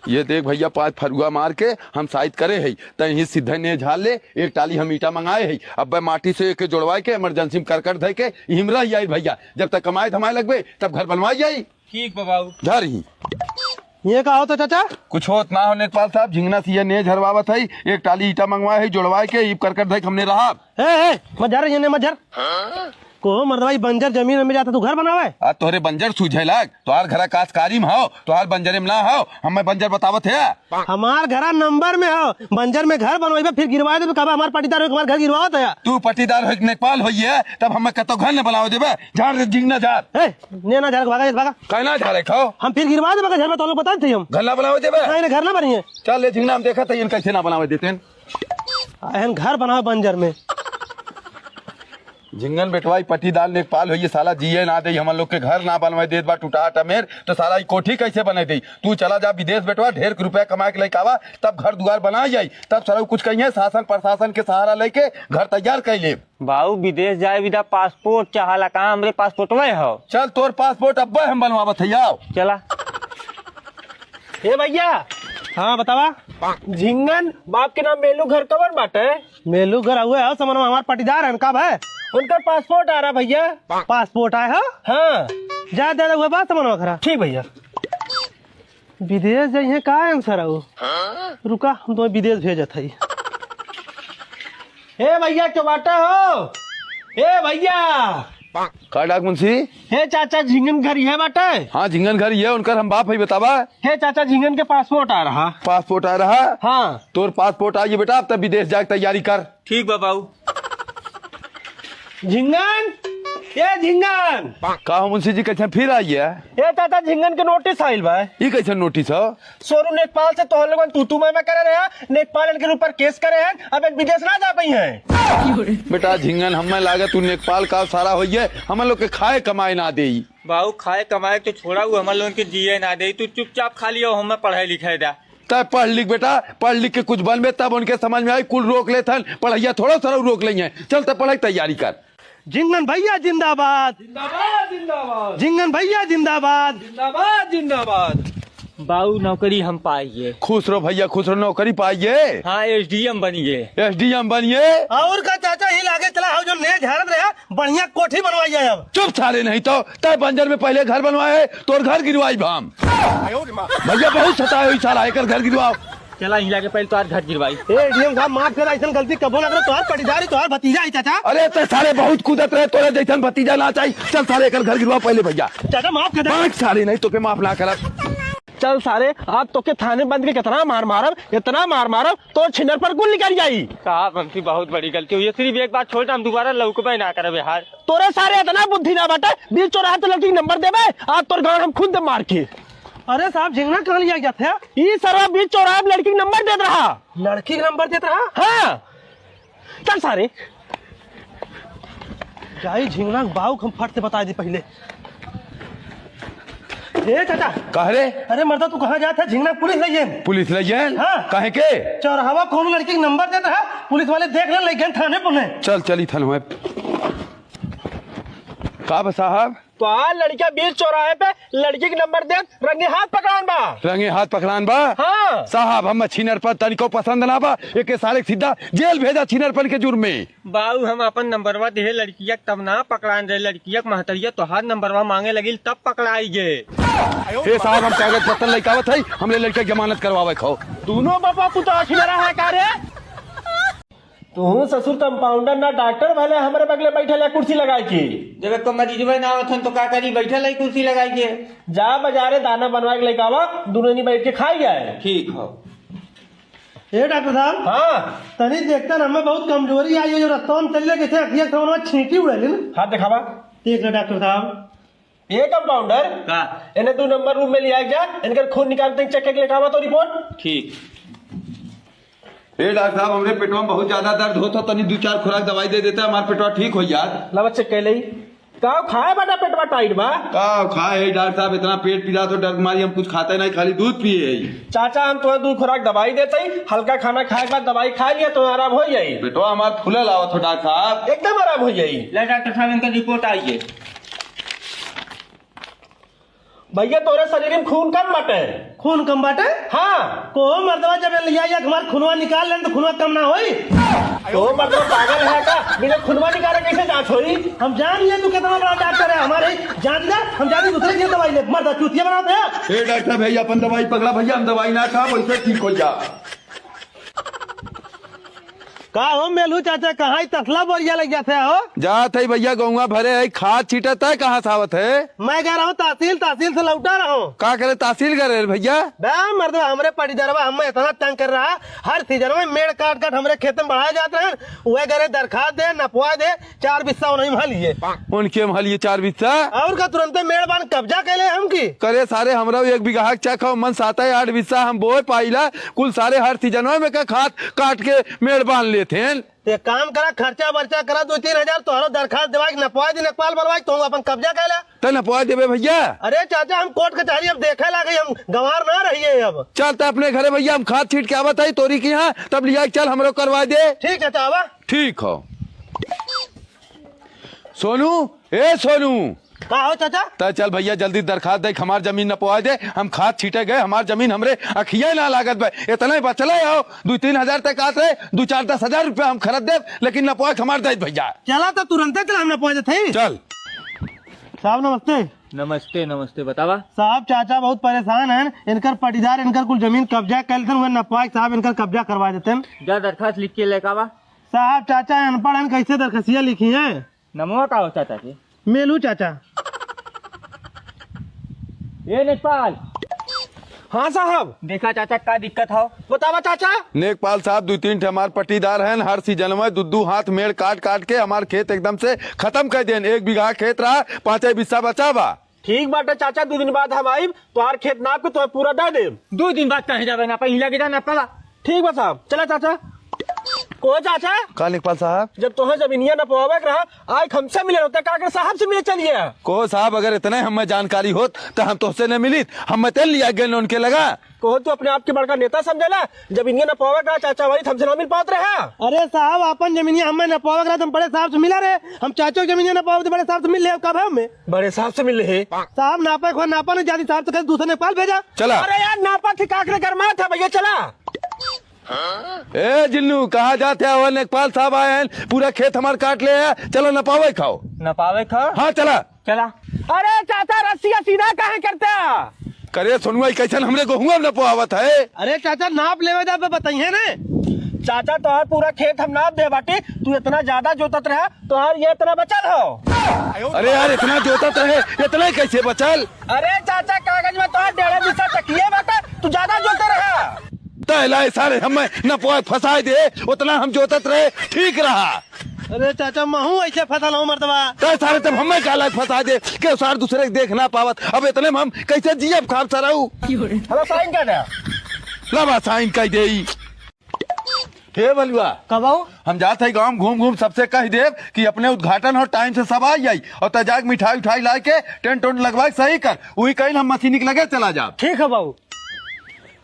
ये देख भैया 5 फरुआ मार के हम साइड करे है तही सीधे ने झाल ले। एक टाली हम ईटा मंगाए है, अब माटी से एक जोड़वाए के इमरजेंसी में करकट धे के हिमरा ही आई भैया। जब तक कमाए धमाए लगबे तब घर बनवाई जाई। ठीक बाबू घर ही ये का होता चाचा? कुछ होत ना हो नेकपाल साहब, झिंगना सिया ने झरवावत है। एक टाली ईटा मंगवाए है जोड़वाए के ईप करकट धे हमने रहा। मजर ये मजर को मर्दवाई बंजर जमीन में जाता तू घर बनावे। आज तोहरे बंजर सूझे लाग, तोहार घरा काशकारी में हो, तोहार बंजरे में ना हो। हमें बंजर बतावत है। हमार घरा नंबर में हो, बंजर में घर बनवाई फिर गिरवा दे। कब हमार पट्टीदार हो हमार घर गिरवावत है। तू पट्टीदार हो नेपाल हो है तब हमें कतो घर न बनाओ देबे। झाड़ झिंगना झाड़ ने ना झाड़ भागा भागा कहना झाड़े खाओ हम फिर गिरवा दे घर में। तो लोग बता थे हम घर ना बनाओ देबे। नहीं घर ना बनिए। चल ले झिंगना हम देखा था इन कैसे ना बनावे देते हैं। घर बनाओ बंजर में। झिंगन बेटवाई पट्टीदार नेपाल हो ये साला जिये ना दे। हम लोग के घर ना बनवाए देत बा टूटा टमेर तो साला कोठी कैसे बने दे। तू चला जा विदेश बेटवा, ढेर रुपया कमा के लेके आवा तब घर दुआर बना जाई। तब सारा कुछ कहिए शासन प्रशासन के सहारा लेके घर तैयार कर ले। बाबू विदेश जाए बिना पासपोर्ट चाहला कहाँ हमरे पासपोर्ट में हो। चल तोर पासपोर्ट अब हम बनवावत है। आओ चला। ए भैया हाँ बतावा। झिंगन बाप के नाम मेलू घर कबर बाटे। मेलू घर हुए है समन हमार पट्टीदार है कब है उनका पासपोर्ट आ रहा भैया। पासपोर्ट आया है। हाँ जा दे हुआ बात समन खरा। ठीक भैया। विदेश जाइए का आंसर है वो। रुका हम तो विदेश भेजत है। ए भैया क्यों बाटा हो। ए भैया का डाक मुंशी। हे चाचा झिंगन घर है बाटे। हाँ झिंगन घर ये उनकर हम बाप है बतावा। हे चाचा झिंगन के पासपोर्ट आ रहा। पासपोर्ट आ रहा। हाँ तोर पासपोर्ट आइए बेटा, अब तब विदेश जाके तैयारी कर। ठीक बाबू। झिंगन ये झिंगन का मुंशी जी कैसे फिर आइए। ए चाचा झिंगन के नोटिस आइल बा। ये कैसे नोटिस हो। सोनू नेपाल से तो लोग तू मैं करे रहे नेपाल के ऊपर केस करे हैं। अब एक विदेश ना जा पाई है। बेटा झिंगन हमें लागत तू नेपाल का सारा होइए हम लोग के खाए कमाए ना दे। बाबू खाए कमाए तो छोड़ा हुआ हम लोग के जिये ना दे। तू चुपचाप खा लियो, हमें पढ़ाई लिखाई दा। तब पढ़ लिख बेटा, पढ़ लिख के कुछ बनबे तब उनके समझ में आई। कुल रोक लेथन पढ़ैया थोड़ा थोड़ा रोक लेंगे। चल तब पढ़ाई तैयारी कर। झिंगन भैया जिंदाबाद जिंदाबाद जिंदाबाद। झिंगन भैया जिंदाबाद जिंदाबाद जिंदाबाद। बाबू नौकरी हम पाइए। खुश रहो भैया खुश रहो, नौकरी पाइए। हाँ SDM बनिए। SDM बनिए। और का चाचा ही लागे चला हो जो ने झाड़त रहा बढ़िया कोठी बनवाई जाए। अब चुप साले नहीं तो तय बंजर में पहले घर बनवाए तोर घर गिरवाई भाम। भैया बहुत सताए हुई साला आकर घर गिरवाओ। चला हिला के पहले तो आज घर गिरवाई। डीएम साहब माफ कर ऐसा गलती कबो ना करो। तोहार पटीदारी तोहार भतीजा है चाचा। अरे तो सारे बहुत कूदत रहे तोरे जैसन भतीजा ना चाहिए। चल सारे कर घर गिरवा पहले भैया। चाचा माफ कर दे। पांच साले नहीं तो के माफ ना कर। चल सारे आज तो के थाने बंद के कितना मार मारब इतना मार मारब तो छिनर पर गुल निकल जाई। साहब हमसे बहुत बड़ी गलती हुई है। सिर्फ एक बात छोड़ हम दोबारा लौकबे ना करबे। हार तोरे सारे इतना बुद्धि ना बाटे। बीच चौराहे तो लड़की नंबर देबे आज तोर गांव हम खुद मार के। अरे साहब झिंगना कहाँ लिया गया था। ये सारा बीच चौराहे में लड़की नंबर दे रहा। लड़की का नंबर देता रहा। हाँ चल सारे जाई झिंगना बाऊ हम फट से बता दी पहले। ए चाचा कह रे। अरे मर्दा तू कहाँ जाता है। झिंगना पुलिस ले गए। पुलिस ले गए। हाँ। कहे के चौराहा कौन लड़की का नंबर देता है पुलिस वाले देख ले गए थाने पुणे। चल चली थल में का साहब। तो लड़कियां बीच चौराहे पे लड़की के नंबर दे रंगे हाथ पकड़ान बा। रंगे हाथ पकड़ान बा। हाँ साहब हम छीनर पर तनिको पसंद ना बा। एक साले सीधा जेल भेजा छीनर पर के जुर्म में। बाबू हम अपन नंबरवा दे लड़किया तब ना पकड़ान रहे। लड़किया महतरिया तो हर नंबरवा मांगे लगी तब पकड़ाई गे। हे साहब हम कागज पत्र लेकावत है हमले लड़के जमानत करवावे खाओ। दोनों बापा पुता छिनरा है का रे। तू ससुर कंपाउंडर ना डॉक्टर भले हमारे बगले बैठे ले कुर्सी लगाई की। जब को मरीजवा ना आवत तो का करी बैठल है कुर्सी लगाई के। जा बाजारे दाना बनवा के लेके आवा दोनों नहीं बैठ के खाई जाए। ठीक हो। ए डॉक्टर साहब। हाँ तनी देखता ना हमें बहुत कमजोरी आई है। जो रास्ता में चल कैसे अखियां समझ में छींटी उड़ेली ना। हाथ दिखावा। देख ले डॉक्टर साहब। ये कंपाउंडर का इन्हें तू नंबर रूम में ले जा इनका खून निकालते चेक के लेके आवा तो रिपोर्ट। ठीक। ए डॉक्टर साहब हमरे पेटवा में बहुत ज्यादा दर्द होता तनी 2-4 खुराक दवाई दे देते हमारे पेटवा ठीक हो यार। लवा चेक कर लई का खाए बड़ा पेटवा टाइट बा। का खाए है डॉक्टर साहब इतना पेट पीड़ा तो डर मारी हम कुछ खाते नहीं खाली दूध पिए है। चाचा हम तुम्हें 2 खुराक दवाई देते ही हल्का खाना खाए के बाद दवाई खा लिया तो आराम हो जाये। पेटवा हमारा फूला लावत हो डॉक्टर साहब एकदम आराम हो जाये। ले डॉक्टर साहब इनका रिपोर्ट आइए। भैया तोरे शरीर में खून कम बटे। खून कम बाटे? हाँ को मर्दवा जब लिया या हमार खुनवा निकाल लें तो खुनवा कम ना होई। तो मतलब पागल है का, बिना खूनवा निकाले कैसे जांच होई? हम जान लिए तू कितना बड़ा डॉक्टर है हमारे, जान जा हम जाने दूसरे की दवाई ले, मर्दा चूतिया बनाते हैं। ए डॉक्टर भैया अपन दवाई पकड़ा भैया, हम दवाई ना खा वैसे ठीक हो जा। का हो मेलू चाचा, कहाँ ही तसला बोरिया लग जाते हो? जात है भैया गौवा भरे है, खाद छीटत है, कहाँ सावत है? मैं कह रहा हूँ तहसील, तहसील से लौटा रहा हूँ। का करे तहसील करे भैया? मर्दवा हमरे पटीदरवा हमें इतना तंग कर रहा, हर सीजन में मेड़ काट काट हमरे खेत में बढ़ाए जाते हैं। वह करे दरखास्त दे, नपवा दे, 4 बिस्सा नहीं महलिए उनके महलिए 4 बिस्सा और का तुरंत मेड़ बान कब्जा कैले हम की करे सारे हमरा 1 बीघा चेक हो मन 7-8 बिस्सा हम बोए पाइला कुल सारे हर सीजन में का खाद काट के मेड़ बांध लेते हैं। ते काम करा, खर्चा वर्चा करा, 2-3 हजार तोहरो दरखास्त देवा नपवा दी, नेपाल बनवाई तो अपन कब्जा कैला। तो नपवा देवे भैया? अरे चाचा हम कोर्ट कचहरी अब देखे ला गई, हम गंवार ना रहिए अब। चल तो अपने घरे भैया हम खाद छीट के आवत है तोरी की यहाँ, तब लिया चल हमरो करवा दे। ठीक है चाचा। ठीक हो। सोनू, ए सोनू, का हो चाचा? तो चल भैया जल्दी दरखास्त दे, हमार जमीन नपवा दे, हम खाद छीटे गए, हमार जमीन हमरे अखिया ना लागत भाई, इतना ही बचले आओ 2-3 हजार तक आते रहे, 2-4-10 हजार रुपया हम खरीद दे, लेकिन नपवा हमार दे भैया। चला तो तुरंत चल हम नपवा देते। चल साहब नमस्ते। नमस्ते नमस्ते, बतावा साहब चाचा बहुत परेशान हैं, इनकर पटीदार इनकर कुल जमीन कब्जा कर लेते हैं, नपवा साहब इनकर कब्जा करवा देते हैं। जा दरखास्त लिख के लेकर आवा। साहब चाचा अनपढ़ हैं, कैसे दरखास्तियाँ लिखी है? नमो का हो चाचा जी? मेलू चाचा। ये नेपाल। हाँ साहब। देखा चाचा का दिक्कत हो? बतावा चाचा। नेकपाल साहब 2-3 हमार पट्टीदार हैं, हर सीजन में 2-2 हाथ मेड़ काट काट के हमार खेत एकदम से खत्म कर देन। 1 बीघा खेत रहा, 5 बिस्सा बचा बा। ठीक बात है चाचा, 2 दिन बाद हम आई तोहार खेत नाप के तुम्हें पूरा दे दे। 2 दिन बाद कहीं जावे ना, पहिला के जाना पड़ा। ठीक बा साहब, चला चाचा। को चाचा का नेकपाल साहब? जब तुम्हें जमीनिया न पवावे रहा, आज हमसे मिले होते काकर साहब से मिले चलिए। को साहब अगर इतने हमें जानकारी होत तो हम तुझसे न मिली, हम तेल लिया गए उनके लगा। को तू अपने आप के बड़का नेता समझेला, जब इन्हें न पवावे रहा चाचा वही हमसे न मिल पाते रहा। अरे साहब अपन जमीनिया हमें नपवा रहा, तुम बड़े साहब से मिला रहे, हम चाचो की जमीनिया नपवा बड़े साहब से मिल रहे, कब है हमें? बड़े साहब से मिल रहे साहब नापा को नापा नहीं जाती, साहब से दूसरे नेपाल भेजा। चला। अरे यार नापा थी काकरे गरमा था भैया, चला। ए जिन्नू कहाँ जाते हो? नेकपाल साहब आए हैं, पूरा खेत हमार काट ले है, चलो नपावे खाओ। नपावे खा। हाँ चला। चला। अरे चाचा रस्सिया सीधा कहाँ करता? करे सोनुआ कैसे हमरे गोहुआ नपवावत है? अरे चाचा नाप लेवे जा बताइए ने। चाचा तोहार पूरा खेत हम नाप दे बाटी, तू इतना ज्यादा जोतत रहा तोहार ये इतना बचल हो। अरे यार इतना जोतत रहे, इतना कैसे बचल? अरे चाचा कागज में तोहार 1.5 बिस्सा तकिए बाटा, तू ज्यादा जोते रहा। तहलाए सारे हमें नपवा फंसाए दे, उतना हम जोतत रहे, ठीक रहा। अरे चाचा महू ऐसे फसल हूँ मर्दवा। तय सारे तब हमें काला फंसा दे के सार दूसरे के देख ना पावत, अब इतने में हम कैसे जियब खाब सराऊ? हेलो साइन कर दे। लबा साइन कह दे। हे बलुआ कब आओ? हम जाते हैं गांव घूम घूम सबसे कह देव कि अपने उद्घाटन और टाइम से सब आ जाई, और तजाक मिठाई उठाई ला के टेंट उंट लगवा के सही कर, वही कहीं हम मशीनी के लगे चला जा। ठीक है बाबू।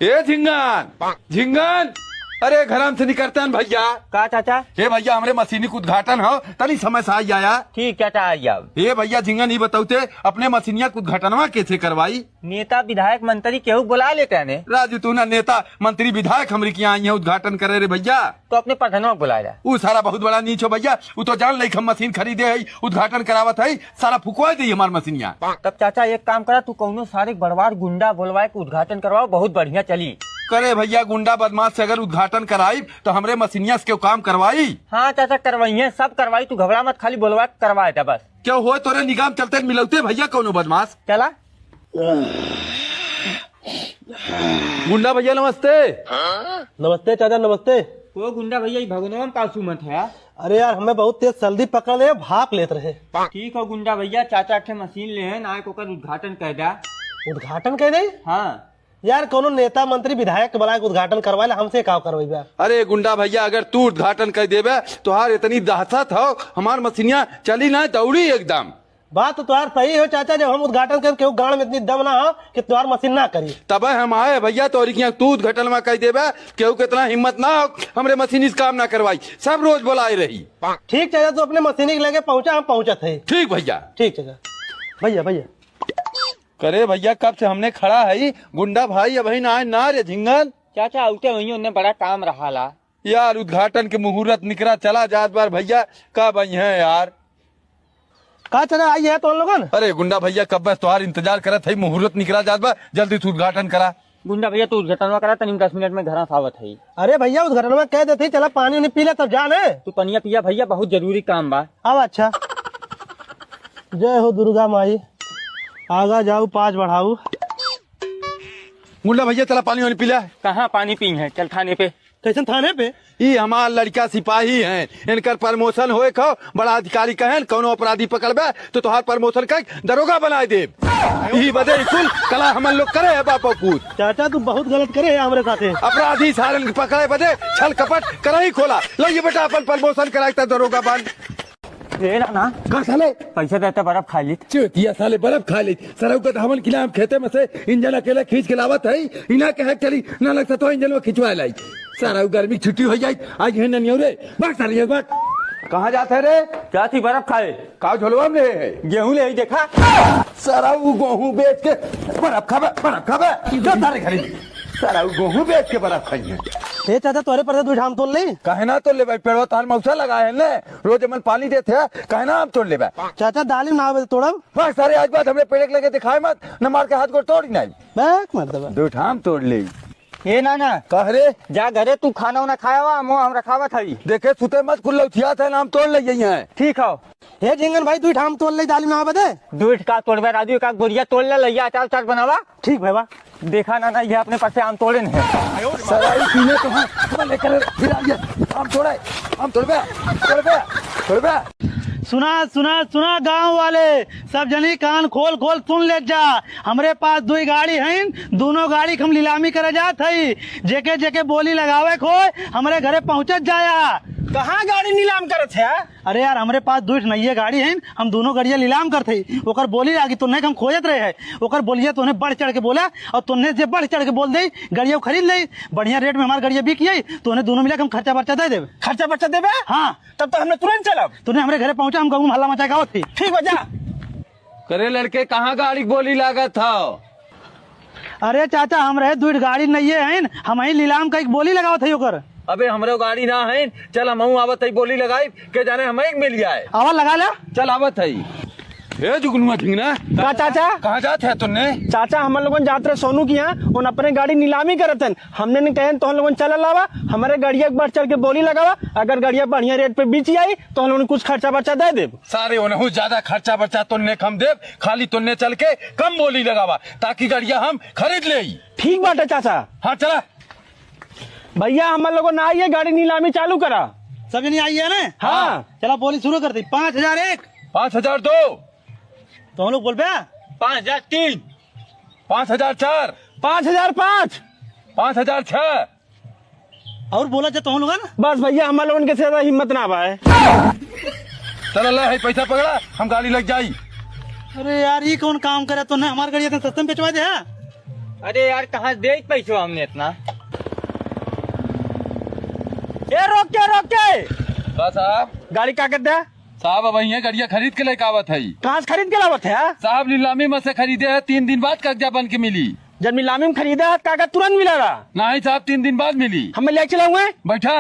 ए झिंगन झिंगन, अरे घराम से निकलते हैं भैया। का चाचा? हे भैया हमरे मशीनी के उद्घाटन हो, तनी समय से आई आया। ठीक चाचा आ जाओ। हे भैया झिंगन ही बताते अपने मशीनिया के उद्घाटनवा कैसे करवाई? नेता विधायक मंत्री केहू बुला लेते हैं ने। राजू तू ना नेता मंत्री विधायक हमरी की आई है उद्घाटन करे रे भैया। तो अपने प्रधानों को बुलाया। वो सारा बहुत बड़ा नीच हो भैया, वो तो जान ले हम मशीन खरीदे है, उद्घाटन करावत है, सारा फुकवा दी हमार मशीनिया। तब चाचा एक काम करा, तू कौनो सारे बड़वार गुंडा बोलवाए के उद्घाटन करवाओ, बहुत बढ़िया चली। करे भैया गुंडा बदमाश से अगर उद्घाटन कराई तो हमरे मशीनिया से क्यों काम करवाई? हाँ चाचा करवाइए, सब करवाई, तू घबरा मत, खाली बोलवा के करवाए था बस। क्यों हो तोरे निगाम चलते मिलौते भैया कौनो बदमाश? चला। गुंडा भैया नमस्ते। नमस्ते चाचा नमस्ते। वो गुंडा भैया भगवान पासू मत है। अरे यार हमें बहुत तेज सर्दी पकड़ ले, भाप लेते रहे। ठीक हो गुंडा भैया, चाचा के मशीन ले है, आए को कर उद्घाटन कर दा। उद्घाटन कह दे? हाँ यार कोनो नेता मंत्री विधायक बुला के उद्घाटन करवाए, हमसे का करवाई? अरे गुंडा भैया अगर तू उद्घाटन कर देवे तुहार इतनी दहशत हो, हमार मशीनिया चली ना दौड़ी एकदम। बात तो तुम्हार सही हो चाचा, जब हम उद्घाटन कर केहू गांव में इतनी दम ना हो कि तुम्हार मशीन ना करी, तब हम आए भैया तोरी की तू उद्घाटन में कह देवे, केहू कितना हिम्मत ना हो हमरे मशीनी से काम ना करवाई, सब रोज बुलाए रही। ठीक चाचा तू अपने मशीनी के लगे पहुंचा, हम पहुंचत है। ठीक भैया। ठीक चाचा। भैया भैया करे भैया कब से हमने खड़ा है गुंडा भाई अभी ना आए ना रे झिंगन। चाचा उठे वही उन्हें बड़ा काम रहा ला। यार उद्घाटन के मुहूर्त निकला चला जात बार भैया कब आई है यार। कहा चला आई है तो लोगन। अरे गुंडा भैया कब बस तुम्हार इंतजार करत है मुहूर्त निकला जात बा जल्दी से उद्घाटन करा। गुंडा भैया तू उद्घाटन करा तनी 10 मिनट में घर आवत है। अरे भैया उस घर में कह देते चला पानी उन्हें पी ले तब जाने। तू पनिया पिया भैया बहुत जरूरी काम बा। अब अच्छा जय हो दुर्गा माई आगा जाऊ 5 बढ़ाऊ। गुंडा भैया चला पानी वानी पी ले। कहाँ पानी पी है चल थाने पे। कैसे थाने पे ये हमार लड़का सिपाही हैं इनकर प्रमोशन होए खो बड़ा अधिकारी कहें कौनो अपराधी पकड़बे तो तुहार प्रमोशन कर दरोगा बनाए दे। यही बदे कुल कला हमन लोग करे है बापा कूद। चाचा तू बहुत गलत करे है हमारे साथे। अपराधी सारन के पकड़े बदे छल कपट कराई खोला लो ये बेटा अपन प्रमोशन कराई दरोगा बन। ना का साले पैसे देते बर्फ खा ली। चुतिया साले बर्फ खा ली सरऊ का हमन किला हम खेते में से इंजन अकेले खींच के लावत है इना कहे चली ना लगता तो इंजन में खिंचवा लाई सरऊ गर्मी छुट्टी हो जाई आज है नहीं रे बात सारी बात कहाँ जाते रे क्या थी बर्फ खाए का झोलवा में गेहूं ले देखा सरऊ गेहूं बेच के बर्फ खाबे जो तारे खरीद सरऊ गेहूं बेच के बर्फ खाइए। हे चाचा तोरे पर तू ठाम तोड़ ले। कहे ना तोड़ ले भाई पेड़वा तार मौसा लगाए है ने रोज मन पानी देते है कहे ना हम तोड़ ले चाचा दाली ना आवे तोड़ब। बस सारे आज बात हमने पेड़ लगे दिखाए मत न मार के हाथ को तोड़ नहीं बैक मत दबा दो ठाम तोड़ ले। ये ना कह रे जा घरे तू खाना उना खाया वा मुँह हम रखावा था। देखे सुते मत कुल्ला उठिया था नाम तोड़ ले यही है। ठीक है हे झिंगन भाई तू ठाम तोड़ ले दाली ना आवे दे। दूध का तोड़बे राजू का गोरिया तोड़ ले लैया अचार चार बनावा। ठीक भाई देखा ना ये अपने पास से आम तोड़े है सराई पीने तो हाँ लेकर फिर आइए हम तोड़बे। सुना सुना सुना गांव वाले सब जनी कान खोल खोल सुन ले जा। हमरे पास 2 गाड़ी हैं दोनों गाड़ी हम नीलामी करे जात है जेके जेके बोली लगावे खो हमरे घरे पहुंचत जाया। कहाँ गाड़ी नीलाम करत है। अरे यार हमरे पास 2 नई गाड़ी हैं हम दोनों गाड़ियां नीलाम करते ओकर बोली आगे तो हम खोजत रहे है ओकर बोलिए तो बढ़ चढ़ के बोला और तुमने जे बढ़ चढ़ के बोल दे गाड़िया खरीद ले बढ़िया रेट में हमारे गाड़िया बिक जाये तो दोनों मिला हम खर्चा बर्चा दे देवे। खर्चा बर्चा देवे। हाँ तब तो हमने तुरंत चलब। तूने हमारे घरे पहुंचा हम गहूं हल्ला मचा गावत थी। ठीक बजा करे लड़के कहाँ गाड़ी बोली लागत था। अरे चाचा हमरे 2 गाड़ी नहीं है हम ही नीलाम का एक बोली लगावत है ओकर। अबे हमरे गाड़ी ना है चल हम आवत है बोली लगाई के जाने हमें एक मिल जाए आवाज लगा ला चल आवत है। हे जुगनुआ झिंगना का चाचा कहाँ जाते है तुमने। चाचा हम लोगन जात रहे सोनू की यहाँ उन अपने गाड़ी नीलामी करत हन हमने ने कहे तो हम लोगन चल लावा हमारे गाड़िया बढ़ चढ़ के बोली लगावा अगर गाड़िया बढ़िया रेट पे बेची आई तो हम लोगन कुछ खर्चा बर्चा दे दे। सारे उन्हें ज्यादा खर्चा बर्चा तुमने कम दे खाली तुमने चल के कम बोली लगावा ताकि गाड़िया हम खरीद ले। ठीक बात है चाचा। हाँ चला भैया हम लोगों ने आइए गाड़ी नीलामी चालू करा। सब नहीं आई है ना। हाँ चला बोली शुरू कर दी 5001 5002 तो हम लोग बोल पे 5003 5004 5005 5006 और बोला चाहे तो हम लोग ना। बस भैया हम लोगन के ज्यादा हिम्मत ना पाए। चल अल्लाह है पैसा पकड़ा हम गाड़ी लग जाई। अरे यार ये कौन काम करे तो हमारी गाड़ी इतना सस्ते में बेचवा दे। अरे यार कहाँ दे पैसे हमने इतना। ए रोक के साहब गाड़ी कागज दे। साहब अब है गाड़िया खरीद के लेके आवत है। कहाँ से खरीद के लावत है। साहब नीलामी में से खरीदे है 3 दिन बाद कागजा बन के मिली। जब नीलामी में खरीदा कागज तुरंत मिला रहा। नहीं साहब 3 दिन बाद मिली। हमें ले चलाऊंगे बैठा।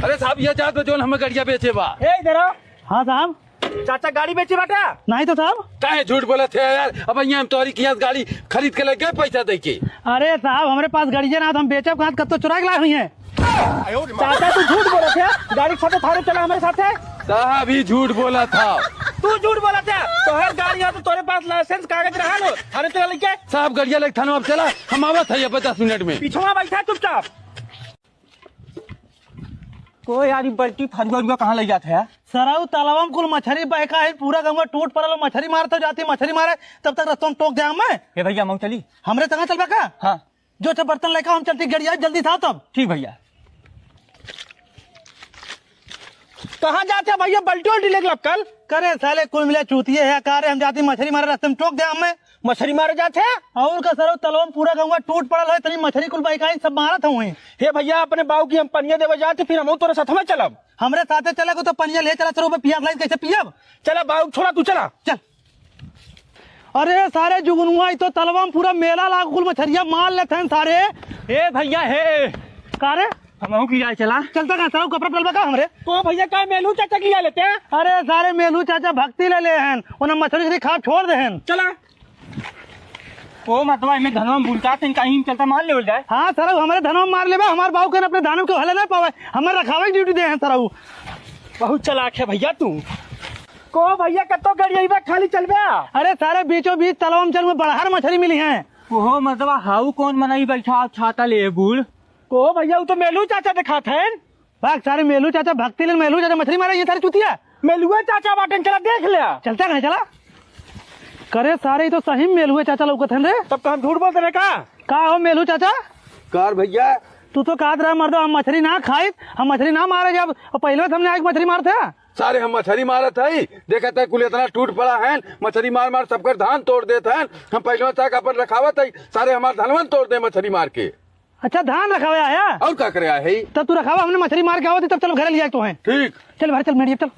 अरे साहब ये जा जो हमें गाड़िया बेचे बा। इधर आओ। हाँ साहब चाचा गाड़ी बेचे बाटा। नहीं तो साहब काहे झूठ बोले थे यार अब यहाँ हम तोरी की गाड़ी खरीद के लग गए पैसा दे के। अरे साहब हमारे पास गाड़ी है ना तो हम बेचब कहाँ कब तो चुरा के लाए हुई है। चाचा तू झूठ बोला था गाड़ी साथे थारे चला हमारे साथे। साहब ही झूठ बोला था। तू झूठ बोला था तो हर गाड़ी तो तेरे पास लाइसेंस कागज रहा लो थाने चला लेके। साहब गाड़िया लग थाना अब चला हम आवत है 50 मिनट में। पीछवा बैठा चुपचाप। कोई यार बल्टी फरुआ कहाँ ले जाते है। सराऊ तालाब में कुल मछली बहका है पूरा गाँव टूट पड़ा मछली मारते जाती मछली मारे तब तक रस्तों में टोक दे मैं। ये भैया मऊ चली हमरे संग चल का। हाँ जो अच्छा बर्तन लेकर हम चलती गाड़ी जल्दी था तब। ठीक भैया। कहाँ जाते हैं भैया? बल्टी उल्टी लेके कल करे साले कुल मिले चूतिए है कार हम जाती मछली मारे रास्ते में टोक दे हमें मछली मारे जाते हैं। और का सर तलवम पूरा गंगा टूट पड़ल है तनी मछली कुल बाइकाई सब मारत हूँ हे भैया अपने बाबू की हम पनिया देवे जाते फिर हम तोरे साथ में चलब। हमरे साथे चला को तो पनिया ले चला सर पिया लाई कैसे पियब चला बाबू छोड़ा तू चला चल। अरे सारे जुगनुआ तो तलवा में पूरा मेला लाग कुल मछरिया मार लेते हैं सारे। ए भैया हे कारे हम की चला चलता का सारा कपड़ा पलवा का हमरे तो भैया का मेलू चाचा की लेते हैं। अरे सारे मेलू चाचा भक्ति ले ले हैं उन्हें मछली खा छोड़ दे हैं। चला ओ मतवा में धनवा बुलता थे कहीं चलता मार ले जाए। हाँ सर हमारे धनवा मार ले हमारे बाबू के अपने दानव को हले ना पावे हमारे रखावे ड्यूटी दे हैं सर। बहुत चलाक है भैया तू को भैया कतो गड़िया खाली चल गया। अरे सारे बीचों बीच तलवा में चल में बड़हर मछली मिली है। ओहो मतवा हाउ कौन बनाई बैठा छाता ले बूढ़ को भैया वो तो मेलू चाचा दिखाते हैं। भाग सारे मेलू चाचा भक्ति ले मेलू चाचा मछली मारे ये सारी चुतिया मेलुआ चाचा बाटन चला देख लिया चलता कहीं चला करे सारे तो सही मेलुए चाचा लौकत हैं रे। तब तो हम झूठ बोलते रहे का हो मेलू चाचा कार भैया तू तो कहत रहा मर्दो हम मछली ना खाई हम मछली ना मारे जब पहले हमने आग मछली मारते हैं। सारे हम मछली मारत है देखा था कुल इतना टूट पड़ा है मछली मार मार सबकर धान तोड़ देते हैं। हम पहले तक अपन रखावत है सारे हमारे धनवन तोड़ दे मछली मार के। अच्छा धान रखा हुआ आया और क्या करे है तब तू रखा हुआ हमने मछली मार के आवती तब चलो घर लिया तो है। ठीक चल भाई चल मेडियम चल।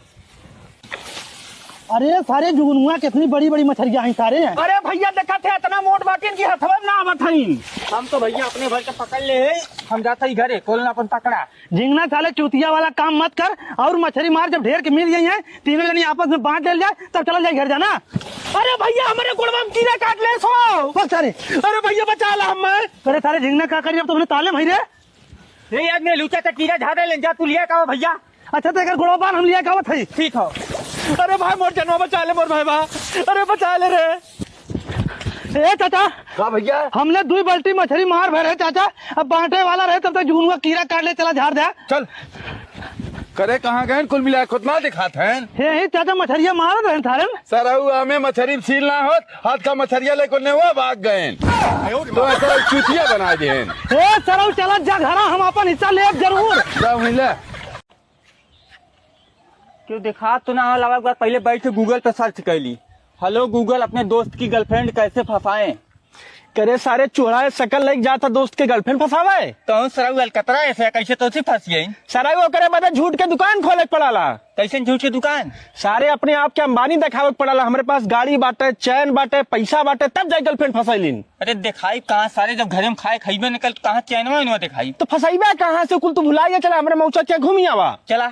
अरे सारे जुगनुआ कितनी बड़ी बड़ी मछलियां हैं सारे हैं। अरे भैया देखा थे इतना मोट बाटिन की हथवा ना आवत हई। हम तो भैया अपने भर के पकड़ ले हम जाता ही घरे कोल अपन पकड़ा। झिंगना साले चूतिया वाला काम मत कर और मछली मार जब ढेर के मिल गई है तीनों जनी आपस में बांट ले जाए तब चला जाए घर जाना। अरे भैया हमारे गुड़वा में कीड़ा काट ले सो। बस सारे अरे भैया बचा ला हमें। अरे सारे झिंगना का करिए अब तो हमने ताले भई रे। ये याद में लूचा था कीड़ा झाड़े ले जा तू लिया का भैया। अच्छा तो गुड़वा बान हम लिया का थी ठीक हो। अरे भाई मोर जनवा बचा ले मोर भाई बा। अरे बचा ले रे। ए चाचा का भैया हमने 2 बाल्टी मछली मार भरे चाचा अब बांटे वाला रहे तब तक जुगनुआ कीड़ा काट ले चला झाड़ दे। चल करे कहाँ गए कुल मिला खुद ना दिखाते हैं। हे चाचा मछलियां मार रहे थारे सर हमें मछली सील ना हो हाथ का मछरिया लेकर ने हुआ भाग गए तो ऐसा चूतिया बना दे। ए सरौ चला जा घरा हम अपन हिस्सा ले जरूर। जाओ मिले क्यों दिखा तो ना लगा बार पहले बैठ के गूगल पे सर्च कर ली। हेलो गूगल अपने दोस्त की गर्लफ्रेंड कैसे फंसाएं। करे सारे चोरा शकल लग जाता दोस्त के गर्लफ्रेंड फंसावे तो सर कतरा ऐसे कैसे तो फंस गई। सारा वो करे बता झूठ के दुकान खोले पड़ाला। कैसे झूठ की दुकान सारे अपने आप के अंबानी दिखावे पड़ाला। हमारे पास गाड़ी बाटे चैन बाटे पैसा बाटे तब जाए गर्लफ्रेंड फंसैलिन। अरे दिखाई कहाँ सारे जब घर में खाए खाइबे निकल कहाँ चैनवा दिखाई तो फंसाइबा कहाँ से कुल तू भुलाइए। चला हमारे मौसा क्या घूमी आवा चला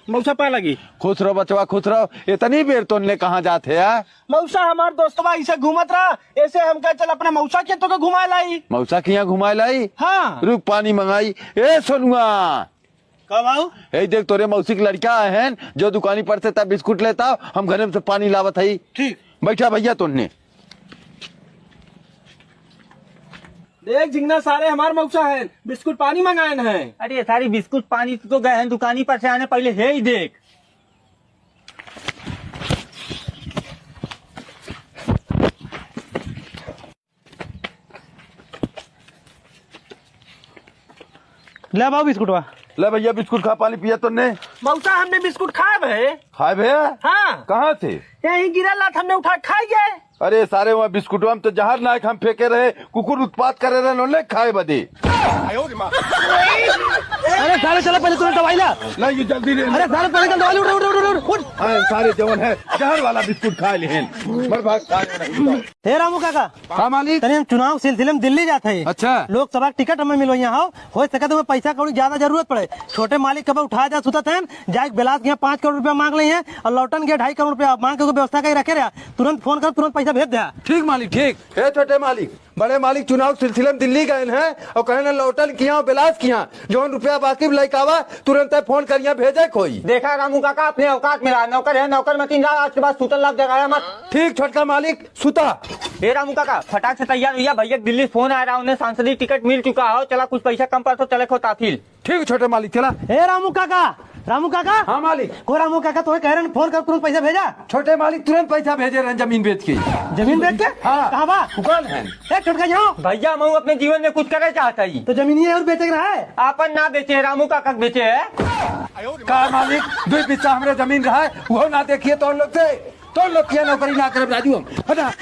मौसा पा लगी। खुश रहो बचवा खुश रहो इतनी बेर तो कहाँ जाते है। मौसा हमार दोस्तवा ऐसे घूमत रहा ऐसे हम कह चल अपने मौसा के तो के घुमा लाई। मौसा किया घुमा लाई हाँ रुक पानी मंगाई। ए सोनुआ कब आऊ ए देख तोरे मौसी की लड़का है जो दुकानी पर से तब बिस्कुट लेता हम घर में से पानी लावत है। ठीक बैठा भैया तुमने देख झिंगना सारे हमार मौसा है बिस्कुट पानी मंगाए हैं। अरे ये सारी बिस्कुट पानी तो गए हैं दुकानी पर से आने पहले है ही देख। ले बाबू बिस्कुटवा ले भैया बिस्कुट खा पानी पिया तुमने। मौसा हमने बिस्कुट खाए भे। खाए भैया हाँ कहाँ थे यही गिरा लात हमने उठा खाई गए। अरे सारे वहाँ बिस्कुटवा में तो जहर नायक हम फेंके रहे कुकुर उत्पात करे रहे उन्होंने खाए बदे। अरे सारे चलो पहले तुरंत दवाई ला। नहीं ये जल्दी ले अरे सारे पहले दवाई उठ उठ उठ उठ उठ। हाँ, सारे जवन है जहर वाला बिस्कुट खा ले मर भाग हे रामू काका हाँ मालिक तनी हम चुनाव सिलसिले में दिल्ली जाते हैं। अच्छा लोकसभा के टिकट हमें मिलो यहाँ हो सके तो पैसा कौड़ी ज्यादा जरूरत पड़े छोटे मालिक कब उठाया जा सुतत है जाए बिलास के 5 करोड़ रुपया मांग ले और लौटन के 2.5 करोड़ रुपया मांग के व्यवस्था कर रखे रहा तुरंत फोन कर तुरंत पैसा भेज दिया। ठीक मालिक ठीक है। छोटे मालिक बड़े मालिक चुनाव सिलसिले में दिल्ली गए हैं और कहे लौटल किया बिलास किया जो रुपया बाकी लैकावा तुरंत फोन करिया भेजे कोई। देखा रामू काका अपने औकात में रहा नौकर है नौकर में 3 आज के बाद सूतल लग जाएगा मत। ठीक छोटका मालिक सुता। हे रामू काका फटाक से तैयार भैया भैया दिल्ली फोन आ रहा उन्हें सांसदीय टिकट मिल चुका हो चला कुछ पैसा कम पर तो चले खो ताफिल। ठीक छोटे मालिक चला। हे रामू काका रामू काका। हाँ मालिक। को रामू काका तो कह रहे हैं फोन कर तुरंत पैसा भेजा। छोटे मालिक तुरंत पैसा भेजे रहे जमीन बेच के। जमीन बेच के? हाँ। कहाँ बा? कौन है? छोटका जाओ भैया मैं अपने जीवन में कुछ करे चाहता ही तो जमीन ये और बेचे रहा है। आपन ना बेचे, रामू काका बेचे है। का मालिक 2 पिस्सा हमरे जमीन रहा है वो ना देखिए तो लोग से तो लोग किया नौकरी ना करे राजू हम हटा।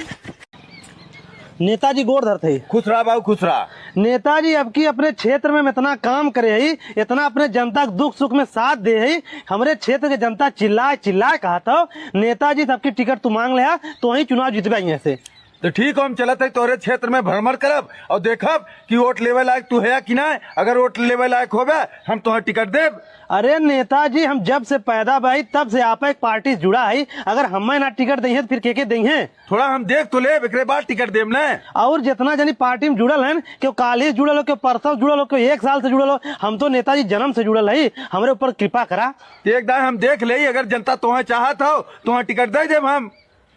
नेताजी गोड़ धरते। खुश रहा बाबू खुश रहा। नेताजी अब की अपने क्षेत्र में इतना काम करे है, इतना अपने जनता के दुख सुख में साथ दे है। हमारे क्षेत्र के जनता चिल्लाए चिल्लाए कहा था नेताजी सबकी टिकट तू मांग ले तो वही चुनाव जीतबे यहाँ से। तो ठीक हो हम चलत है तोरे क्षेत्र में भ्रमण करब और देखब कि वोट लेवे लायक तू है कि ना। अगर वोट लेवे लायक होबे हम तुम्हें टिकट देब। अरे नेताजी हम जब से पैदा भाई तब से आप एक पार्टी से जुड़ा है। अगर हमें ना टिकट दही तो फिर के दही। थोड़ा हम देख तो ले एकरे बाद टिकट देब न। और जितना जनी पार्टी में जुड़ल है क्यों काल से जुड़ल हो क्यों परसों जुड़ल हो क्यों 1 साल से जुड़ल हो, हम तो नेताजी जन्म से जुड़ल है। हमारे ऊपर कृपा करा। एक दाए हम देख ले अगर जनता तुम्हें चाहत हो तुम्हें टिकट दे देब हम।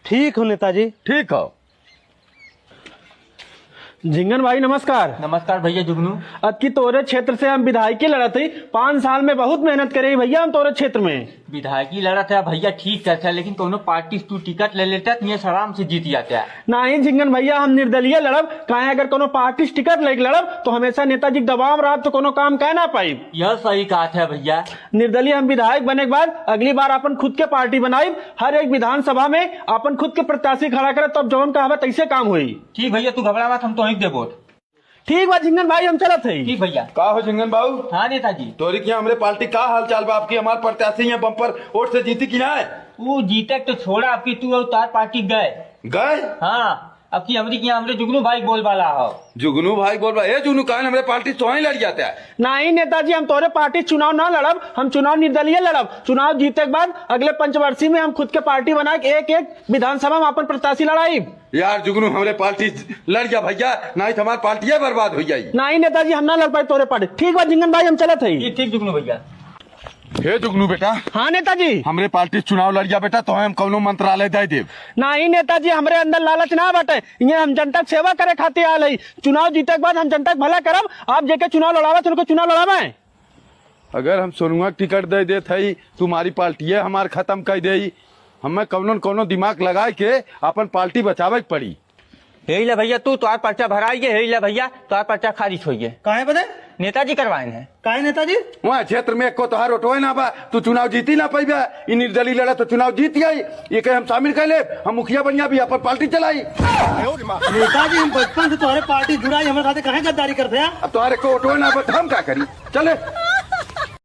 ठीक हो नेताजी। ठीक हो। झिंगन भाई नमस्कार। नमस्कार भैया जुगनू। अब की तोरे क्षेत्र से हम विधायकी लड़त है। 5 साल में बहुत मेहनत करे भैया हम तोरे क्षेत्र में। विधायकी लड़ा था भैया ठीक था, लेकिन कोनो पार्टी तू टिकट ले लेता तो ये आराम से जीत जाता है। नहीं झिंगन भैया हम निर्दलीय लड़ब कहे अगर कोनो पार्टी से टिकट लेके लड़ब तो हमेशा नेताजी के दबाव रहा तो कोनो काम कह ना पाई। यह सही कहा था भैया। निर्दलीय हम विधायक बने के बाद अगली बार अपन खुद के पार्टी बनाई। हर एक विधानसभा में अपन खुद के प्रत्याशी खड़ा करे तब जौन कहा तैसे काम हुई। ठीक भैया तू घबरा मत, हम तो दे वोट। ठीक बा झिंगन भाई हम चलत है। ठीक भैया। का हो झिंगन बाबू? हाँ नेताजी। तोरी क्या हमरे पार्टी का हाल चाल बा? आपकी हमारे प्रत्याशी है बम्पर वोट से जीती कि ना है? वो जीते तो छोड़ा, आपकी तू और तार पार्टी गए। हाँ अब की हमरी क्या हमरे जुगनू भाई बोल वाला हो। जुगनू भाई बोल रहा है जुगनू कान हमरे पार्टी तो ही लड़ जाता है। नहीं नेताजी हम तोरे पार्टी चुनाव ना लड़ब, हम चुनाव निर्दलीय लड़ब। चुनाव जीते के बाद अगले पंचवर्षीय में हम खुद के पार्टी बना के एक विधानसभा में अपन प्रत्याशी लड़ाई। यार जुगनू हमरे पार्टी लड़ गया भैया, नहीं तो हमारी पार्टी बर्बाद हो जाएगी। नहीं नेताजी हम ना लड़ पाए तोरे पार्टी। ठीक बा झिंगन भाई हम चलत है। ठीक जुगनू भैया। हे जुगनू बेटा। हाँ नेताजी। हमरे पार्टी चुनाव लड़ गया बेटा तो हम कौनो मंत्रालय दे देव। नहीं नेताजी हमरे अंदर लालच ना बटे, ये हम जनता की सेवा करे खातिर आल है। चुनाव जीते के बाद हम जनता के भला करब। आप जेके चुनाव लड़ावा उनको चुनाव लड़ावा। अगर हम सोनुआ टिकट दे देत है तुम्हारी पार्टी हमार खत्म कर दे। हमें कौनो कोनो दिमाग लगा के अपन पार्टी बचावे के पड़ी। हे ले भैया तू तार पर्चा भराइए। हे ले भैया तार पर्चा खारिज होइए। काहे बदे? नेताजी करवाए हैं। काहे नेताजी? वहाँ क्षेत्र में को तोहार ओटो ना बा तू चुनाव जीती ना पाई। इ निर्दलीय लड़ा तो चुनाव जीत गई। ये कहे हम शामिल कर ले, हम मुखिया बनिया भी अपन पार्टी चलाई। नेताजी हम बचपन से तुम्हारे पार्टी जुड़ा हमारे साथ काहे गद्दारी करते हैं? अब तुम्हारे को ओटो ना बा हम क्या करी? चले।